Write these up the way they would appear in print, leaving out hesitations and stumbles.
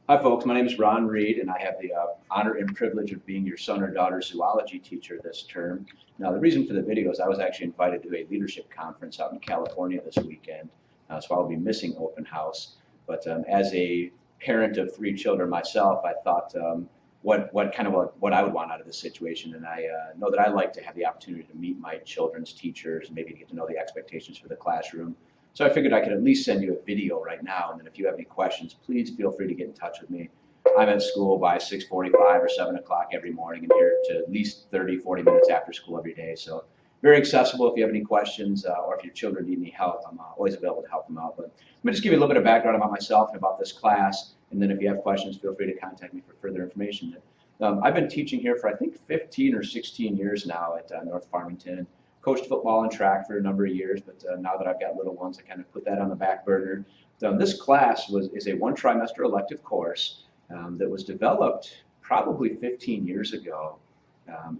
Hi folks, my name is Ron Reed and I have the honor and privilege of being your son or daughter's zoology teacher this term. Now the reason for the video is I was actually invited to a leadership conference out in California this weekend, so I'll be missing open house. But as a parent of 3 children myself, I thought what I would want out of this situation, and I know that I like to have the opportunity to meet my children's teachers and maybe to get to know the expectations for the classroom. So I figured I could at least send you a video right now, and then if you have any questions, please feel free to get in touch with me. I'm at school by 6:45 or 7 o'clock every morning and here to at least 30, 40 minutes after school every day. So very accessible if you have any questions or if your children need any help. I'm always available to help them out. But let me just give you a little bit of background about myself and about this class, and then if you have questions, feel free to contact me for further information. I've been teaching here for I think 15 or 16 years now at North Farmington. Coached football and track for a number of years, but now that I've got little ones, I kind of put that on the back burner. This class is a 1-trimester elective course that was developed probably 15 years ago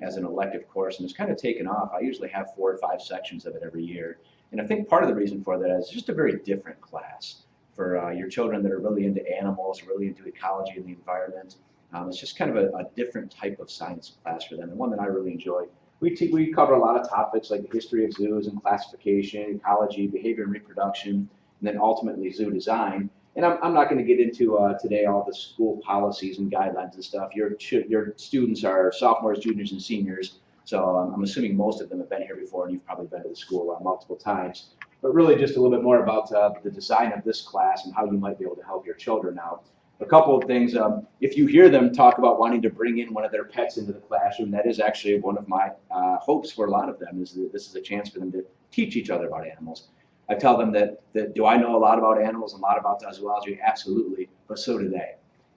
as an elective course, and it's kind of taken off. I usually have 4 or 5 sections of it every year, and I think part of the reason for that is just a very different class for your children that are really into animals, really into ecology and the environment. It's just kind of a different type of science class for them, and one that I really enjoy. We cover a lot of topics like the history of zoos and classification, ecology, behavior and reproduction, and then ultimately zoo design. And I'm not going to get into today all the school policies and guidelines and stuff. Your students are sophomores, juniors, and seniors, so I'm assuming most of them have been here before, and you've probably been to the school multiple times. But really just a little bit more about the design of this class and how you might be able to help your children out. A couple of things, if you hear them talk about wanting to bring in one of their pets into the classroom, that is actually one of my hopes for a lot of them, is that this is a chance for them to teach each other about animals. I tell them that do I know a lot about animals and a lot about zoology? Absolutely, but so do they.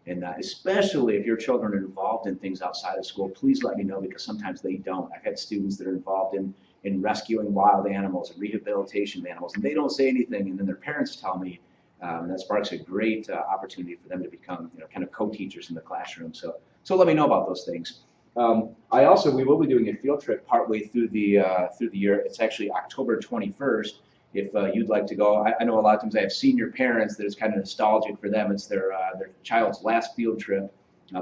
And especially if your children are involved in things outside of school, please let me know, because sometimes they don't. I've had students that are involved in rescuing wild animals and rehabilitation of animals, and they don't say anything, and then their parents tell me. That sparks a great opportunity for them to become, kind of co-teachers in the classroom. So let me know about those things. We will be doing a field trip partway through the year. It's actually October 21st. If you'd like to go, I know a lot of times I have senior parents that is kind of nostalgic for them. It's their child's last field trip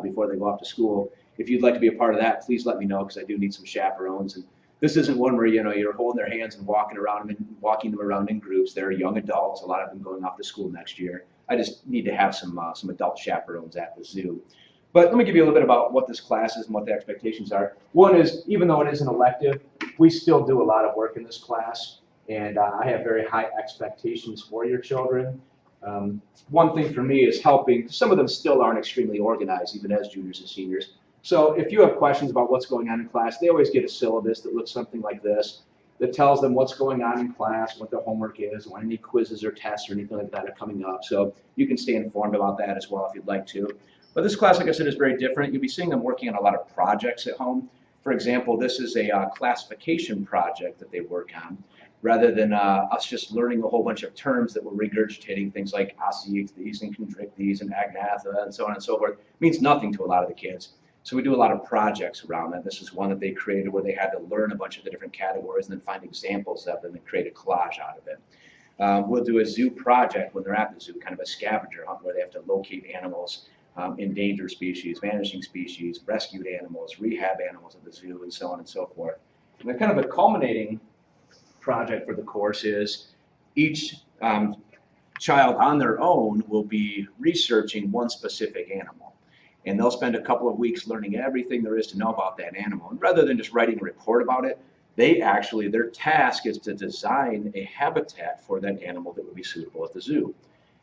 before they go off to school. If you'd like to be a part of that, please let me know, because I do need some chaperones. And this isn't one where you're holding their hands and walking them around in groups. They're young adults, a lot of them going off to school next year. I just need to have some adult chaperones at the zoo. But let me give you a little bit about what this class is and what the expectations are. One is, even though it is an elective, we still do a lot of work in this class, and I have very high expectations for your children. One thing for me is helping. Some of them still aren't extremely organized, even as juniors and seniors. So if you have questions about what's going on in class, they always get a syllabus that looks something like this, that tells them what's going on in class, what their homework is, when any quizzes or tests or anything like that are coming up. So you can stay informed about that as well if you'd like to. But this class, like I said, is very different. You'll be seeing them working on a lot of projects at home. For example, this is a classification project that they work on, rather than us just learning a whole bunch of terms that we're regurgitating, things like Osteichthyes and Chondrichthyes and Agnatha and so on and so forth. It means nothing to a lot of the kids. So we do a lot of projects around that. This is one that they created where they had to learn a bunch of the different categories and then find examples of them and create a collage out of it. We'll do a zoo project when they're at the zoo, kind of a scavenger hunt where they have to locate animals, endangered species, vanishing species, rescued animals, rehab animals at the zoo, and so on and so forth. And then kind of the culminating project for the course is each child on their own will be researching one specific animal. And they'll spend a couple of weeks learning everything there is to know about that animal. And rather than just writing a report about it, their task is to design a habitat for that animal that would be suitable at the zoo.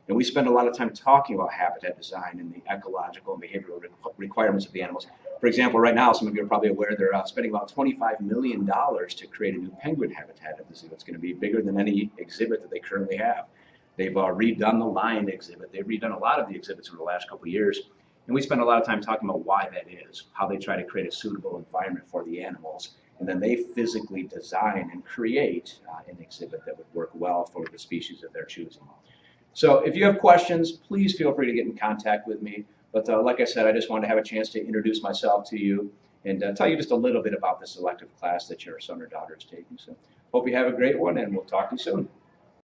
And we spend a lot of time talking about habitat design and the ecological and behavioral requirements of the animals. For example, right now, some of you are probably aware they're spending about $25 million to create a new penguin habitat at the zoo. It's going to be bigger than any exhibit that they currently have. They've redone the lion exhibit. They've redone a lot of the exhibits over the last couple of years. And we spend a lot of time talking about why that is, how they try to create a suitable environment for the animals. And then they physically design and create an exhibit that would work well for the species of their choosing. So if you have questions, please feel free to get in contact with me. But like I said, I just wanted to have a chance to introduce myself to you and tell you just a little bit about this elective class that your son or daughter is taking. So hope you have a great one, and we'll talk to you soon.